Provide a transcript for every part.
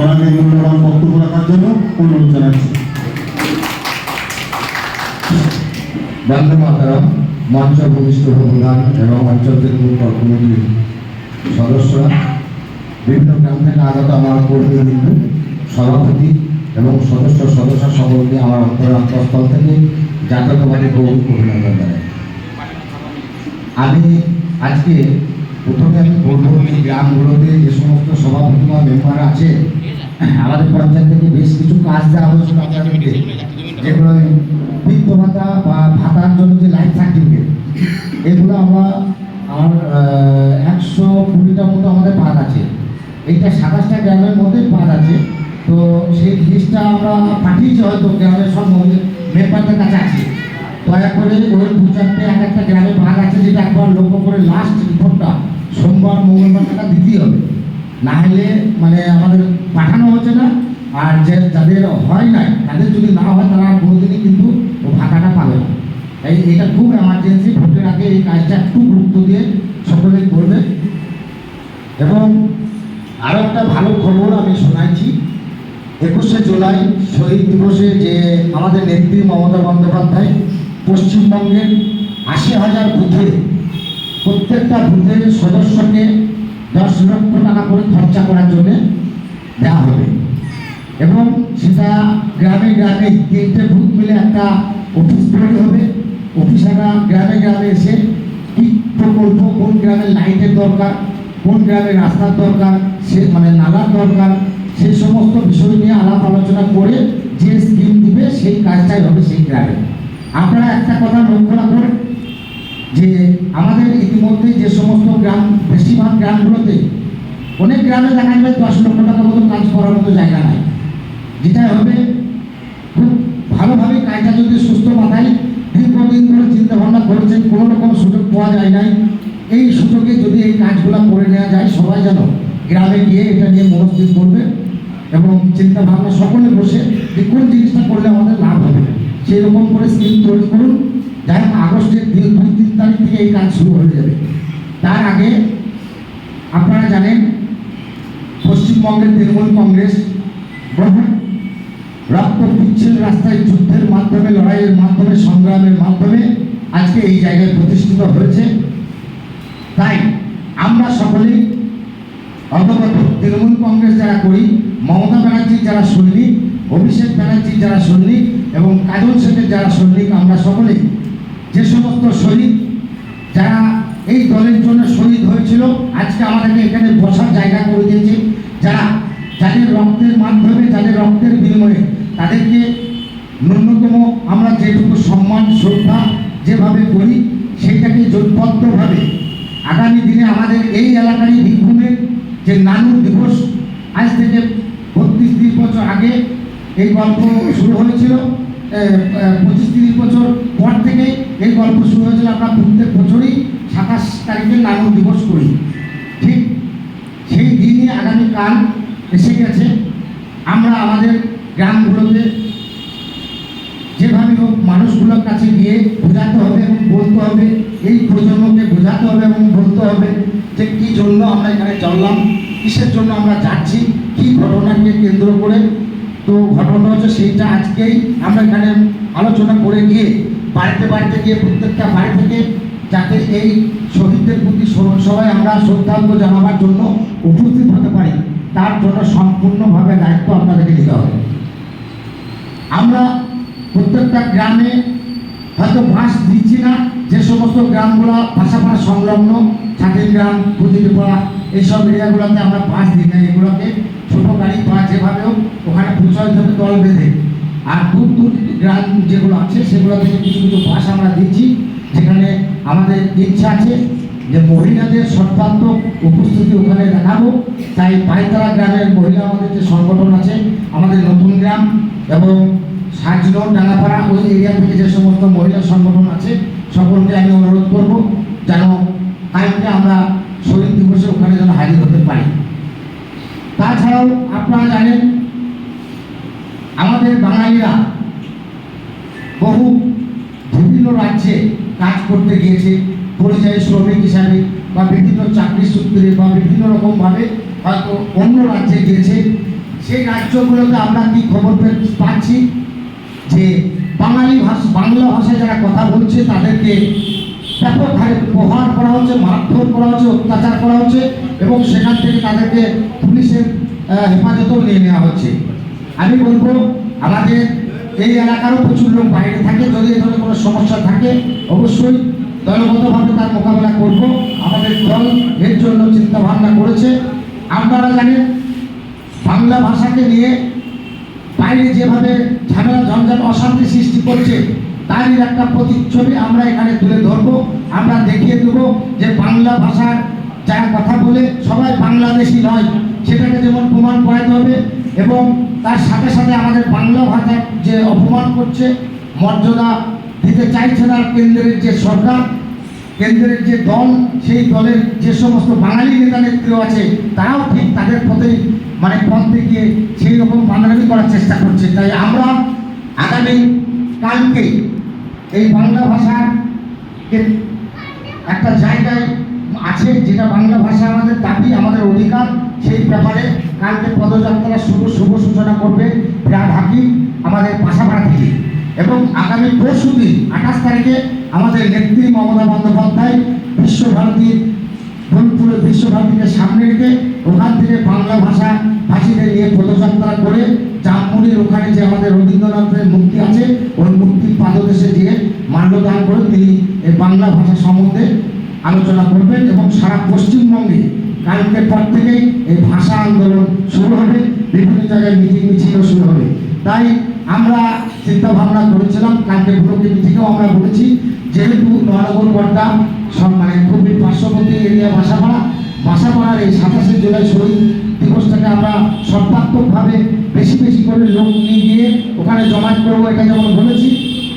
ওনাকে মূল্যবান বক্তব্য রাখার জন্য অনুরোধ জানাচ্ছি। বন্দে মাতরম। মঞ্চ ভূমিষ্ঠ প্রধান এবং অঞ্চল তৃণমূল কমিটির সদস্যরা, বিভিন্ন গ্রাম থেকে আগত আমার কর্মীবৃন্দ, সভাপতি এবং সদস্য সকলকে আমার অন্তরস্থল থেকে জাতীয়তাবাদী গৌরব অভিনন্দন জানাই। আমি আজকে প্রথমে বলবো এই গ্রামগুলোতে যে সমস্ত সভাপতি বা মেম্বার আছে, আমাদের পঞ্চায়েত থেকে বেশ কিছু কাজ দেওয়া হয়েছিল আপনাদেরকে, যেগুলো বৃদ্ধ ভাতা বা ভাতার জন্য যে লাইফ সার্টিফিকেট, এগুলো আমরা আমার 120টার মতো আমাদের পাদ আছে। এইটা 27টা গ্রামের মধ্যে পাদ আছে। তো সেই লিস্টটা আমরা পাঠিয়েছি, হয়তো গ্রামের সব মেম্বারদের কাছে আছে। দয়া করে ওই 2-4টে এক একটা গ্রামে ভাগ আছে, যেটা একবার লক্ষ্য করে লাস্ট রিপোর্টটা সোমবার মঙ্গলবার টাকা দিতেই হবে, না হলে মানে আমাদের পাঠানো হচ্ছে না। আর যাদের হয় নাই, তাদের যদি না হয় তারা কোনোদিনই কিন্তু ও ভাতাটা পাবে না। এটা খুব এমার্জেন্সি। ভোটের আগে এই কাজটা একটু গুরুত্ব দিয়ে সকলে করবে। এবং আরও একটা ভালো খবর আমি শোনাইছি, 21শে জুলাই শহীদ দিবসে যে আমাদের নেত্রী মমতা বন্দ্যোপাধ্যায় পশ্চিমবঙ্গের 80,000 বুথে প্রত্যেকটা বুথের সদস্যকে 10 লক্ষ টাকা করে খরচা করার জন্য দেওয়া হবে। এবং সেটা গ্রামে গ্রামে 3টে বুথ মিলে একটা অফিস তৈরি হবে। অফিসাররা গ্রামে গ্রামে এসে কী প্রকল্প, কোন গ্রামে লাইটের দরকার, কোন গ্রামে রাস্তার দরকার, সে মানে নালার দরকার, সেই সমস্ত বিষয় নিয়ে আলাপ আলোচনা করে যে স্কিম দিবে সেই কাজটাই হবে সেই গ্রামে। আপনারা একটা কথা লক্ষ্য রাখুন যে আমাদের ইতিমধ্যে যে সমস্ত গ্রাম, বেশিরভাগ গ্রামগুলোতে, অনেক গ্রামে দেখা যাবে 10 লক্ষ টাকা মতো কাজ করার মতো জায়গা নাই। যেটা হবে খুব ভালোভাবে কাজটা যদি সুস্থ মাথায় দীর্ঘদিন ধরে চিন্তা ভাবনা করেছেন, কোনো রকম সুযোগ পাওয়া যায় নাই, এই সুযোগে যদি এই কাজগুলো করে নেওয়া যায়, সবাই যেন গ্রামে গিয়ে এটা নিয়ে মনোস্থির করবে এবং চিন্তা ভাবনা সকলে বসে যে কোন জিনিসটা করলে আমাদের লাভ হবে, সেই রকম করে স্কিম তৈরি করুন। যাই হোক, আগস্টের 2-3 তারিখ থেকে এই কাজ শুরু হয়ে যাবে। তার আগে আপনারা জানেন পশ্চিমবঙ্গের তৃণমূল কংগ্রেস বহু রক্ত পিচ্ছিল রাস্তায় যুদ্ধের মাধ্যমে, লড়াইয়ের মাধ্যমে, সংগ্রামের মাধ্যমে আজকে এই জায়গায় প্রতিষ্ঠিত হয়েছে। তাই আমরা সকলেই অবগত, তৃণমূল কংগ্রেস যারা করি, মমতা ব্যানার্জির যারা সৈনিক, অভিষেক ব্যানার্জির যারা সৈনিক এবং কাজল শেখের যারা সৈনিক, আমরা সকলেই যে সমস্ত শহীদ যারা এই দলের জন্য শহীদ হয়েছিল, আজকে আমাদেরকে এখানে বসার জায়গা করে দিয়েছে, যাদের রক্তের মাধ্যমে, যাদের রক্তের বিনিময়ে তাদেরকে ন্যূনতম আমরা যেটুকু সম্মান শ্রদ্ধা যেভাবে করি, সেইটাকে জোটবদ্ধভাবে আগামী দিনে আমাদের এই এলাকারই বীরভূমের যে নানু দিবস, আজ থেকে 32-30 বছর আগে এই গল্প শুরু হয়েছিল, 25-30 বছর পর থেকে এই গল্প শুরু হয়েছিল। আমরা প্রত্যেক বছরই 27 তারিখে নানু দিবস করি। ঠিক সেই দিনই আগামীকাল এসে গেছে। আমরা আমাদের গ্রামগুলোতে যেভাবে হোক মানুষগুলোর কাছে গিয়ে বোঝাতে হবে এবং বলতে হবে, এই প্রজন্মকে বোঝাতে হবে এবং বলতে হবে যে কী জন্য আমরা এখানে চললাম, কিসের জন্য আমরা যাচ্ছি, কী ঘটনাকে কেন্দ্র করে। তো ঘটনা হচ্ছে সেইটা আজকেই আমরা এখানে আলোচনা করে গিয়ে বাড়িতে বাড়িতে গিয়ে প্রত্যেকটা বাড়ি থেকে যাতে এই শহীদদের প্রতি সবাই আমরা শ্রদ্ধার্ঘ্য জানাবার জন্য উপস্থিত হতে পারি, তার জন্য সম্পূর্ণভাবে দায়িত্ব আপনাদেরকে নিতে হবে। আমরা প্রত্যেকটা গ্রামে হয়তো বাস দিচ্ছি না, যে সমস্ত গ্রামগুলো পাশাপাশি সংলগ্ন, ছাতির গ্রাম, পুজিরপাড়া, এইসব এরিয়াগুলোতে আমরা বাস দিই না। এগুলোকে ছোটো গাড়ি বা যেভাবে হোক ওখানে পৌঁছাতে হবে দল বেঁধে। আর দূর দূর গ্রাম যেগুলো আছে সেগুলো থেকে কিছু কিছু বাস আমরা দিচ্ছি, যেখানে আমাদের ইচ্ছা আছে যে মহিলাদের সর্বাত্মক উপস্থিতি ওখানে দেখাবো। তাই পাইতারা গ্রামের মহিলা আমাদের যে সংগঠন আছে, আমাদের নতুন গ্রাম এবং সাজনগর, ডাঙ্গাপাড়া, ওই এরিয়া থেকে যে সমস্ত মহিলা সংগঠন আছে, সকলকে আমি অনুরোধ করব যেন কালকে আমরা শহীদ দিবসে ওখানে যেন হাজির হতে পারি। তাছাড়াও আপনারা জানেন আমাদের বাঙালিরা বহু বিভিন্ন রাজ্যে কাজ করতে গিয়েছে, পরিযায়ী শ্রমিক হিসাবে বা বিভিন্ন চাকরি সূত্রে বা বিভিন্ন রকমভাবে হয়তো অন্য রাজ্যে গিয়েছে। সেই রাজ্যগুলোতে আমরা কি খবর পাচ্ছি যে বাংলা ভাষায় যারা কথা বলছে তাদেরকে ব্যাপক হারে প্রহার করা হচ্ছে, মারধর করা হচ্ছে, অত্যাচার করা হচ্ছে এবং সেখান থেকে তাদেরকে পুলিশের হেফাজতেও নিয়ে নেওয়া হচ্ছে। আমি বলবো আমাদের এই এলাকারও প্রচুর লোক বাইরে থাকে, যদি এ ধরনের কোনো সমস্যা থাকে অবশ্যই দলগতভাবে তার মোকাবেলা করব। আমাদের দল এর জন্য চিন্তা ভাবনা করেছে। আপনারা জানেন বাংলা ভাষাকে নিয়ে বাইরে যেভাবে ঝামেলা ঝঞ্ঝাট অশান্তি সৃষ্টি করছে তারই একটা প্রতিচ্ছবি আমরা এখানে তুলে ধরবো। আমরা দেখিয়ে দেবো যে বাংলা ভাষার যারা কথা বলে সবাই বাংলাদেশি নয়, সেটাকে যেমন প্রমাণ করাতে হবে এবং তার সাথে সাথে আমাদের বাংলা ভাষার যে অপমান করছে, মর্যাদা দিতে চাইছে না কেন্দ্রের যে সরকার, কেন্দ্রের যে দল, সেই দলের যে সমস্ত বাঙালি নেতা নেত্রী আছে তারাও ঠিক তাদের পথে পথ দেখিয়ে সেই রকম বাঙালি করার চেষ্টা করছে। তাই আমরা আগামী কালকে এই বাংলা ভাষার একটা জায়গায় আছে যেটা বাংলা ভাষা আমাদের দাবি, আমাদের অধিকার, সেই ব্যাপারে কালকে পদযাত্রা শুভ সূচনা করবে বিরাট হাকিম আমাদের পাশাপাড়া থেকে এবং আগামী পরশুদিন 28 তারিখে আমাদের নেত্রী মমতা বন্দ্যোপাধ্যায় বিশ্বভারতীর বোলপুরে বিশ্বভারতীকে সামনে রেখে ওখান থেকে বাংলা ভাষা ভাষীদের নিয়ে পদযাত্রা করে জামমুড়ির ওখানে যে আমাদের রবীন্দ্রনাথের মূর্তি আছে ওই মূর্তির পাদদেশে দিয়ে মাল্যদান করে তিনি এই বাংলা ভাষা সম্বন্ধে আলোচনা করবেন এবং সারা পশ্চিমবঙ্গে কালকের পর থেকেই এই ভাষা আন্দোলন শুরু হবে, বিভিন্ন জায়গায় মিটিং মিছিলও শুরু হবে। তাই আমরা চিন্তা ভাবনা করেছিলাম, কালকে ব্লকে মিটিংও আমরা বলেছি যেহেতু নয়ানগর পর্দা খুবই পার্শ্ববর্তী এরিয়া বাসাপাড়ার এই 27শে জুলাই শহীদ দিবসটাকে আমরা সর্বাত্মকভাবে বেশি করে লোক নিয়ে গিয়ে ওখানে জমায়েত করবো, এটা যেমন বলেছি।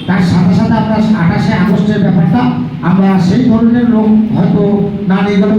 তার সাথে সাথে আমরা 28শে আগস্টের ব্যাপারটা আমরা সেই ধরনের লোক হয়তো না নিয়ে গেলে